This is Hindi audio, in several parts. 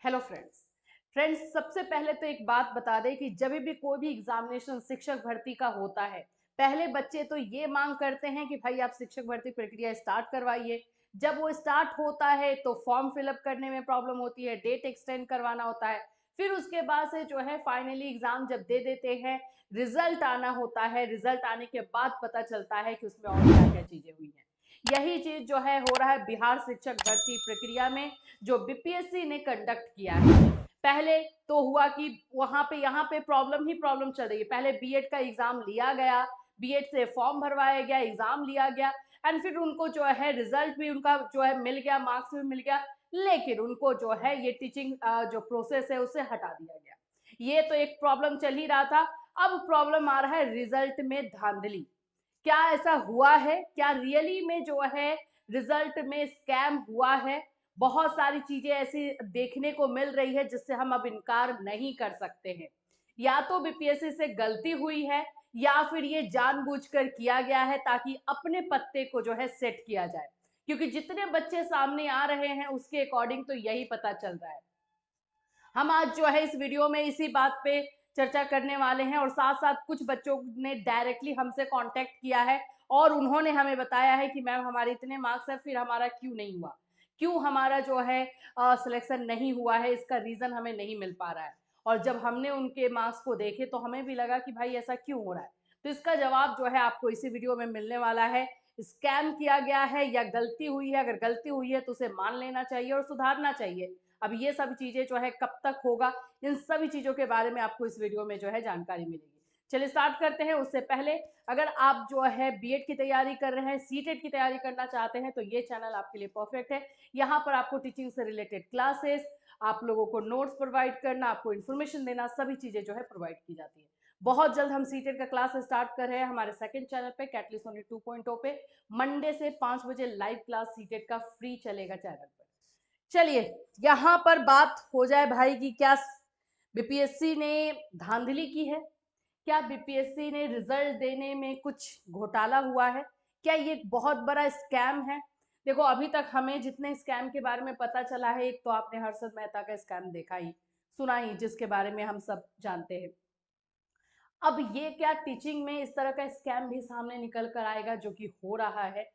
हेलो फ्रेंड्स सबसे पहले तो एक बात बता दें कि जब भी कोई भी एग्जामिनेशन शिक्षक भर्ती का होता है, पहले बच्चे तो ये मांग करते हैं कि भाई आप शिक्षक भर्ती प्रक्रिया स्टार्ट करवाइए। जब वो स्टार्ट होता है तो फॉर्म फिलअप करने में प्रॉब्लम होती है, डेट एक्सटेंड करवाना होता है। फिर उसके बाद से जो है फाइनली एग्जाम जब दे देते हैं, रिजल्ट आना होता है। रिजल्ट आने के बाद पता चलता है कि उसमें और क्या क्या चीजें हुई हैं। यही चीज जो है हो रहा है बिहार शिक्षक भर्ती प्रक्रिया में, जो बीपीएससी ने कंडक्ट किया है। पहले तो हुआ कि वहां पे यहाँ पे प्रॉब्लम ही प्रॉब्लम चल रही है। पहले बीएड का एग्जाम लिया गया, बीएड से फॉर्म भरवाया गया, एग्जाम लिया गया एंड फिर उनको जो है रिजल्ट भी उनका जो है मिल गया, मार्क्स भी मिल गया, लेकिन उनको जो है ये टीचिंग जो प्रोसेस है उसे हटा दिया गया। ये तो एक प्रॉब्लम चल ही रहा था। अब प्रॉब्लम आ रहा है रिजल्ट में धांधली। क्या ऐसा हुआ है? क्या रियली में जो है रिजल्ट में स्कैम हुआ है? बहुत सारी चीजें ऐसी देखने को मिल रही है जिससे हम अब इनकार नहीं कर सकते हैं। या तो बीपीएससी से गलती हुई है या फिर ये जानबूझकर किया गया है ताकि अपने पत्ते को जो है सेट किया जाए, क्योंकि जितने बच्चे सामने आ रहे हैं उसके अकॉर्डिंग तो यही पता चल रहा है। हम आज जो है इस वीडियो में इसी बात पे चर्चा करने वाले हैं और साथ साथ कुछ बच्चों ने डायरेक्टली हमसे कांटेक्ट किया है और उन्होंने हमें बताया है कि मैम हमारे इतने मार्क्स हैं, फिर हमारा क्यों नहीं हुआ, क्यों हमारा जो है सिलेक्शन नहीं हुआ है, इसका रीजन हमें नहीं मिल पा रहा है। और जब हमने उनके मार्क्स को देखे तो हमें भी लगा कि भाई ऐसा क्यों हो रहा है। तो इसका जवाब जो है आपको इसी वीडियो में मिलने वाला है। स्कैम किया गया है या गलती हुई है? अगर गलती हुई है तो उसे मान लेना चाहिए और सुधारना चाहिए। अब ये सब चीजें जो है कब तक होगा, इन सभी चीजों के बारे में आपको इस वीडियो में जो है जानकारी मिलेगी। चलिए स्टार्ट करते हैं। उससे पहले अगर आप जो है बीएड की तैयारी कर रहे हैं, सीटेट की तैयारी करना चाहते हैं तो ये चैनल आपके लिए परफेक्ट है। यहाँ पर आपको टीचिंग से रिलेटेड क्लासेस, आप लोगों को नोट्स प्रोवाइड करना, आपको इन्फॉर्मेशन देना, सभी चीजें जो है प्रोवाइड की जाती है। बहुत जल्द हम सीटेट का क्लास स्टार्ट कर रहे हैं हमारे सेकंड चैनल पे कैटलिस्ट सोनी 2.0 पे। मंडे से 5 बजे लाइव क्लास सीटेट का फ्री चलेगा चैनल पर। चलिए यहां पर बात हो जाए भाई कि क्या बीपीएससी ने धांधली की है, क्या बीपीएससी ने रिजल्ट देने में कुछ घोटाला हुआ है, क्या ये एक बहुत बड़ा स्कैम है? देखो अभी तक हमें जितने स्कैम के बारे में पता चला है, एक तो आपने हर्षद मेहता का स्कैम देखा ही, सुना ही, जिसके बारे में हम सब जानते हैं। अब ये क्या टीचिंग में इस तरह का स्कैम भी सामने निकल कर आएगा जो कि हो रहा है?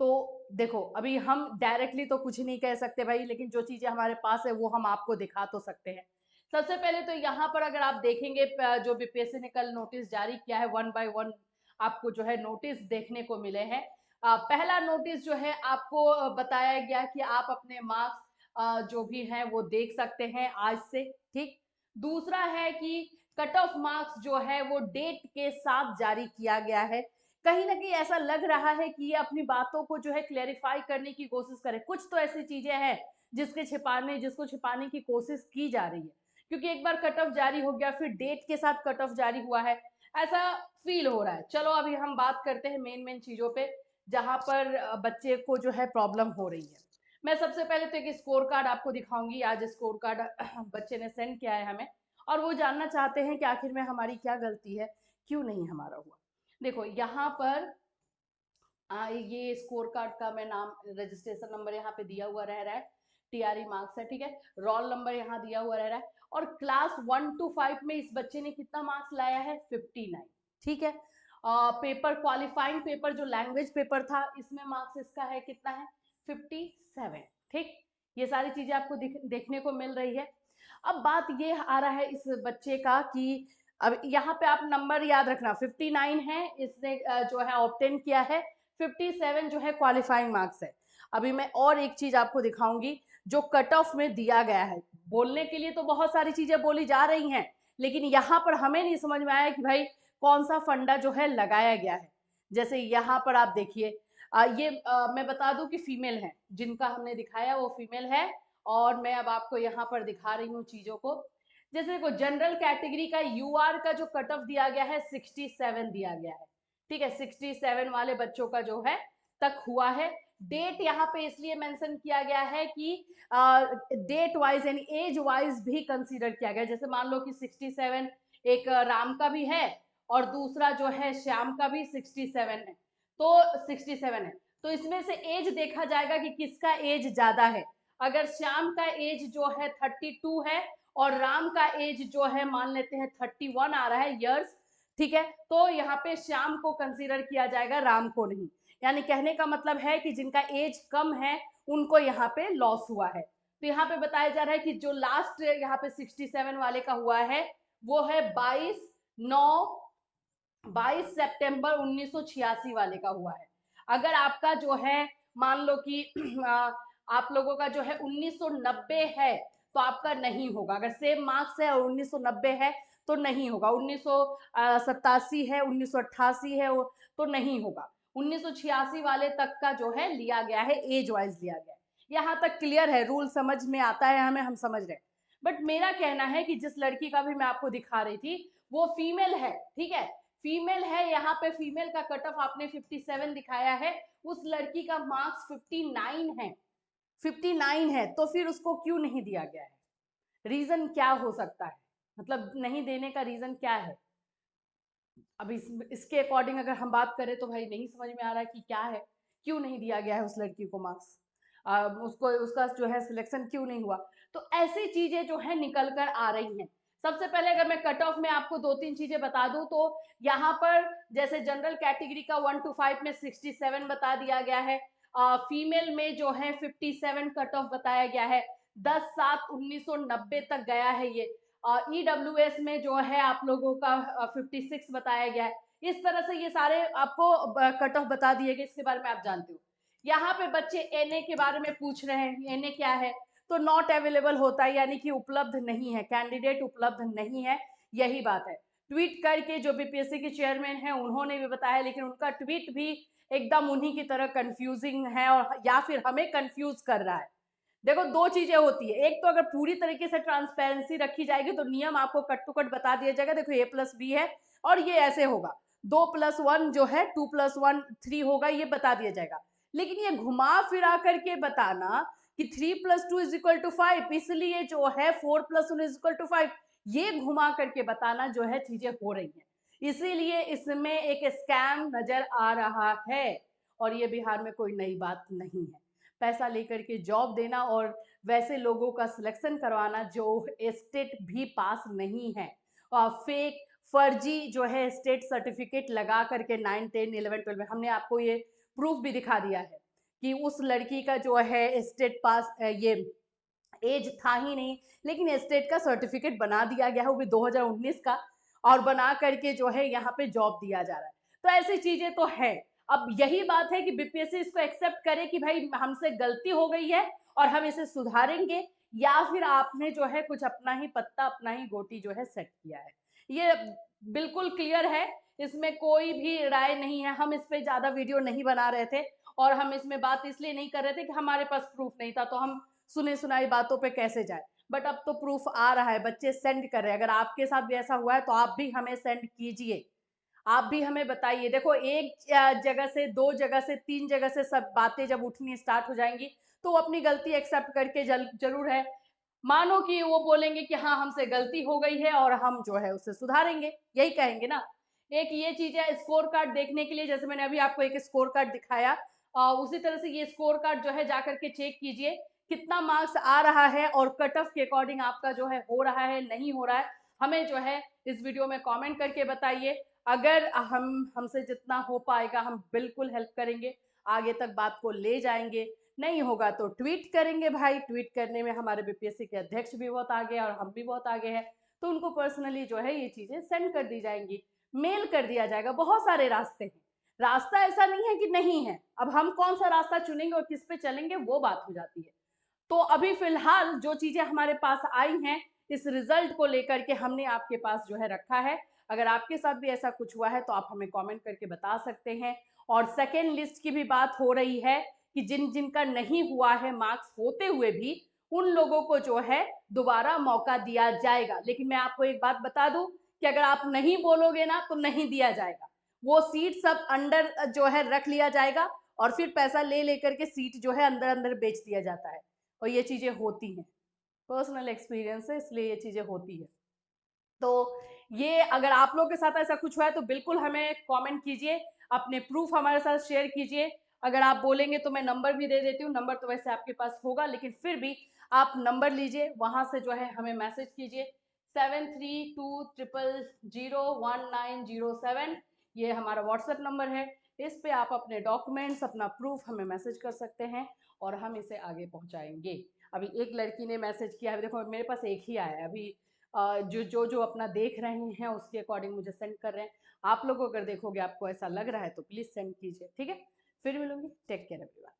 तो देखो अभी हम डायरेक्टली तो कुछ नहीं कह सकते भाई, लेकिन जो चीजें हमारे पास है वो हम आपको दिखा तो सकते हैं। सबसे पहले तो यहाँ पर अगर आप देखेंगे जो बीपीएससी ने कल नोटिस जारी किया है, वन बाय वन आपको जो है नोटिस देखने को मिले हैं। पहला नोटिस जो है आपको बताया गया कि आप अपने मार्क्स जो भी हैं वो देख सकते हैं आज से, ठीक। दूसरा है कि कट ऑफ मार्क्स जो है वो डेट के साथ जारी किया गया है। कहीं ना कहीं ऐसा लग रहा है कि ये अपनी बातों को जो है क्लेरिफाई करने की कोशिश करे। कुछ तो ऐसी चीजें हैं जिसको छिपाने की कोशिश की जा रही है, क्योंकि एक बार कट ऑफ जारी हो गया फिर डेट के साथ कट ऑफ जारी हुआ है, ऐसा फील हो रहा है। चलो अभी हम बात करते हैं मेन मेन चीजों पे जहां पर बच्चे को जो है प्रॉब्लम हो रही है। मैं सबसे पहले तो एक स्कोर कार्ड आपको दिखाऊंगी। आज स्कोर कार्ड बच्चे ने सेंड किया है हमें और वो जानना चाहते हैं कि आखिर में हमारी क्या गलती है, क्यों नहीं हमारा हुआ। देखो यहाँ पर ये स्कोर कार्ड का मैं नाम, रजिस्ट्रेशन नंबर यहाँ पे दिया हुआ रह रहा है, टीआरई मार्क्स है, ठीक है। रोल नंबर यहाँ दिया हुआ रह रहा है और क्लास 1 to 5 में इस बच्चे ने कितना मार्क्स लाया है? 59, ठीक है। पेपर क्वालिफाइंग पेपर जो लैंग्वेज पेपर था इसमें मार्क्स इसका है कितना है? 57, ठीक। ये सारी चीजें आपको देखने को मिल रही है। अब बात ये आ रहा है इस बच्चे का कि अब यहाँ पे आप नंबर याद रखना, 59 है इसने जो है ऑब्टेन किया है, 57 जो है क्वालिफाइंग मार्क्स है। अभी मैं और एक चीज आपको दिखाऊंगी जो कट ऑफ में दिया गया है। बोलने के लिए तो बहुत सारी चीजें बोली जा रही हैं, लेकिन यहाँ पर हमें नहीं समझ में आया कि भाई कौन सा फंडा जो है लगाया गया है। जैसे यहाँ पर आप देखिए, ये मैं बता दूं कि फीमेल है, जिनका हमने दिखाया वो फीमेल है। और मैं अब आपको यहाँ पर दिखा रही हूँ चीजों को। जैसे देखो जनरल कैटेगरी का यूआर का जो कट ऑफ दिया गया है 67 दिया गया है, ठीक है। 67 वाले बच्चों का जो है तक हुआ है। डेट यहाँ पे इसलिए मेंशन किया गया है कि डेट वाइज यानी एज वाइज भी कंसीडर किया गया। जैसे मान लो कि 67 एक राम का भी है और दूसरा जो है श्याम का भी 67 है, तो इसमें से एज देखा जाएगा कि किसका एज ज्यादा है। अगर श्याम का एज जो है 32 है और राम का एज जो है मान लेते हैं 31 आ रहा है ईयर्स, ठीक है, तो यहाँ पे श्याम को कंसीडर किया जाएगा, राम को नहीं। यानी कहने का मतलब है कि जिनका एज कम है उनको यहाँ पे लॉस हुआ है। तो यहाँ पे बताया जा रहा है कि जो लास्ट यहाँ पे 67 वाले का हुआ है वो है 22 सितंबर 1986 वाले का हुआ है। अगर आपका जो है मान लो कि आप लोगों का जो है 1990 है तो आपका नहीं होगा। अगर सेम मार्क्स है और 1990 है तो नहीं होगा। 1987 है, 1988 है तो नहीं होगा। 1986 वाले तक का जो है लिया गया है, एज वाइज लिया गया है। यहाँ तक क्लियर है, रूल समझ में आता है हमें, हम समझ रहे हैं। बट मेरा कहना है कि जिस लड़की का भी मैं आपको दिखा रही थी वो फीमेल है, ठीक है, फीमेल है। यहाँ पे फीमेल का कट ऑफ आपने 57 दिखाया है, उस लड़की का मार्क्स 59 है, 59 है, तो फिर उसको क्यों नहीं दिया गया है? रीजन क्या हो सकता है? मतलब नहीं देने का रीजन क्या है? अब इसके अकॉर्डिंग अगर हम बात करें तो भाई नहीं समझ में आ रहा है कि क्या है, क्यों नहीं दिया गया है उस लड़की को मार्क्स, उसको उसका जो है सिलेक्शन क्यों नहीं हुआ। तो ऐसी चीजें जो है निकल कर आ रही हैं। सबसे पहले अगर मैं कट ऑफ में आपको 2-3 चीजें बता दूं तो यहाँ पर जैसे जनरल कैटेगरी का 1 to 5 में 67 बता दिया गया है, फीमेल में जो है 57 कट ऑफ बताया गया है, 10/7/1990 तक गया है ये। ईडब्ल्यूएस में जो है आप लोगों का 56 बताया गया है। इस तरह से ये सारे आपको कट ऑफ बता दिए गए, इसके बारे में आप जानते हो। यहाँ पे बच्चे एनए के बारे में पूछ रहे हैं, एनए क्या है, तो नॉट अवेलेबल होता है, यानी कि उपलब्ध नहीं है, कैंडिडेट उपलब्ध नहीं है, यही बात है। ट्वीट करके जो बीपीएससी के चेयरमैन है उन्होंने भी बताया, लेकिन उनका ट्वीट भी एकदम उन्हीं की तरह कंफ्यूजिंग है और या फिर हमें कंफ्यूज कर रहा है। देखो दो चीजें होती है, एक तो अगर पूरी तरीके से ट्रांसपेरेंसी रखी जाएगी तो नियम आपको कट टू कट बता दिया जाएगा, देखो A+B है और ये ऐसे होगा, 2+1 जो है 2+1 3 होगा, ये बता दिया जाएगा। लेकिन ये घुमा फिरा करके बताना कि 3+2 = 5, इसलिए जो है 4+1 = 5, ये घुमा करके बताना जो है चीजें हो रही है, इसीलिए इसमें एक स्कैम नजर आ रहा है। और ये बिहार में कोई नई बात नहीं है, पैसा लेकर के जॉब देना और वैसे लोगों का सिलेक्शन करवाना जो स्टेट भी पास नहीं है, और फेक फर्जी जो है स्टेट सर्टिफिकेट लगा करके 9, 10, 11, 12 में हमने आपको ये प्रूफ भी दिखा दिया है कि उस लड़की का जो है स्टेट पास ये एज था ही नहीं, लेकिन स्टेट का सर्टिफिकेट बना दिया गया है, वो भी 2019 का, और बना करके जो है यहाँ पे जॉब दिया जा रहा है। तो ऐसी चीजें तो है। अब यही बात है कि बीपीएससी इसको एक्सेप्ट करे कि भाई हमसे गलती हो गई है और हम इसे सुधारेंगे, या फिर आपने जो है कुछ अपना ही पत्ता अपना ही गोटी जो है सेट किया है। ये बिल्कुल क्लियर है, इसमें कोई भी राय नहीं है। हम इस पे ज्यादा वीडियो नहीं बना रहे थे और हम इसमें बात इसलिए नहीं कर रहे थे कि हमारे पास प्रूफ नहीं था, तो हम सुने सुनाई बातों पे कैसे जाए। बट अब तो प्रूफ आ रहा है, बच्चे सेंड कर रहे हैं। अगर आपके साथ भी ऐसा हुआ है तो आप भी हमें सेंड कीजिए, आप भी हमें बताइए। देखो एक जगह से, दो जगह से, तीन जगह से सब बातें जब उठनी स्टार्ट हो जाएंगी तो वो अपनी गलती एक्सेप्ट करके जरूर है, मानो कि वो बोलेंगे कि हाँ हमसे गलती हो गई है और हम जो है उसे सुधारेंगे, यही कहेंगे ना। एक ये चीज है स्कोर कार्ड देखने के लिए, जैसे मैंने अभी आपको एक स्कोर कार्ड दिखाया, उसी तरह से ये स्कोर कार्ड जो है जाकर के चेक कीजिए कितना मार्क्स आ रहा है और कट ऑफ के अकॉर्डिंग आपका जो है हो रहा है नहीं हो रहा है। हमें जो है इस वीडियो में कमेंट करके बताइए, अगर हमसे जितना हो पाएगा हम बिल्कुल हेल्प करेंगे, आगे तक बात को ले जाएंगे। नहीं होगा तो ट्वीट करेंगे भाई, ट्वीट करने में हमारे बीपीएससी के अध्यक्ष भी बहुत आगे हैं और हम भी बहुत आगे हैं, तो उनको पर्सनली जो है ये चीजें सेंड कर दी जाएंगी, मेल कर दिया जाएगा। बहुत सारे रास्ते हैं, रास्ता ऐसा नहीं है कि नहीं है। अब हम कौन सा रास्ता चुनेंगे और किस पे चलेंगे वो बात हो जाती है। तो अभी फिलहाल जो चीजें हमारे पास आई हैं, इस रिजल्ट को लेकर के हमने आपके पास जो है रखा है। अगर आपके साथ भी ऐसा कुछ हुआ है तो आप हमें कमेंट करके बता सकते हैं। और सेकेंड लिस्ट की भी बात हो रही है कि जिन जिनका नहीं हुआ है मार्क्स होते हुए भी, उन लोगों को जो है दोबारा मौका दिया जाएगा। लेकिन मैं आपको एक बात बता दूं कि अगर आप नहीं बोलोगे ना तो नहीं दिया जाएगा, वो सीट सब अंडर जो है रख लिया जाएगा और फिर पैसा ले लेकर के सीट जो है अंदर अंदर बेच दिया जाता है, और ये चीजें होती हैं, पर्सनल एक्सपीरियंस है, इसलिए ये चीजें होती है। तो ये अगर आप लोग के साथ ऐसा कुछ हुआ है तो बिल्कुल हमें कमेंट कीजिए, अपने प्रूफ हमारे साथ शेयर कीजिए। अगर आप बोलेंगे तो मैं नंबर भी दे देती हूँ, नंबर तो वैसे आपके पास होगा, लेकिन फिर भी आप नंबर लीजिए, वहां से जो है हमें मैसेज कीजिए 7320001907। ये हमारा व्हाट्सएप नंबर है। इस पे आप अपने डॉक्यूमेंट्स, अपना प्रूफ हमें मैसेज कर सकते हैं और हम इसे आगे पहुंचाएंगे। अभी एक लड़की ने मैसेज किया है, देखो मेरे पास एक ही आया है अभी। जो अपना देख रहे हैं उसके अकॉर्डिंग मुझे सेंड कर रहे हैं। आप लोग अगर देखोगे आपको ऐसा लग रहा है तो प्लीज सेंड कीजिए, ठीक है। फिर मिलूंगी, टेक केयर एवरीवन।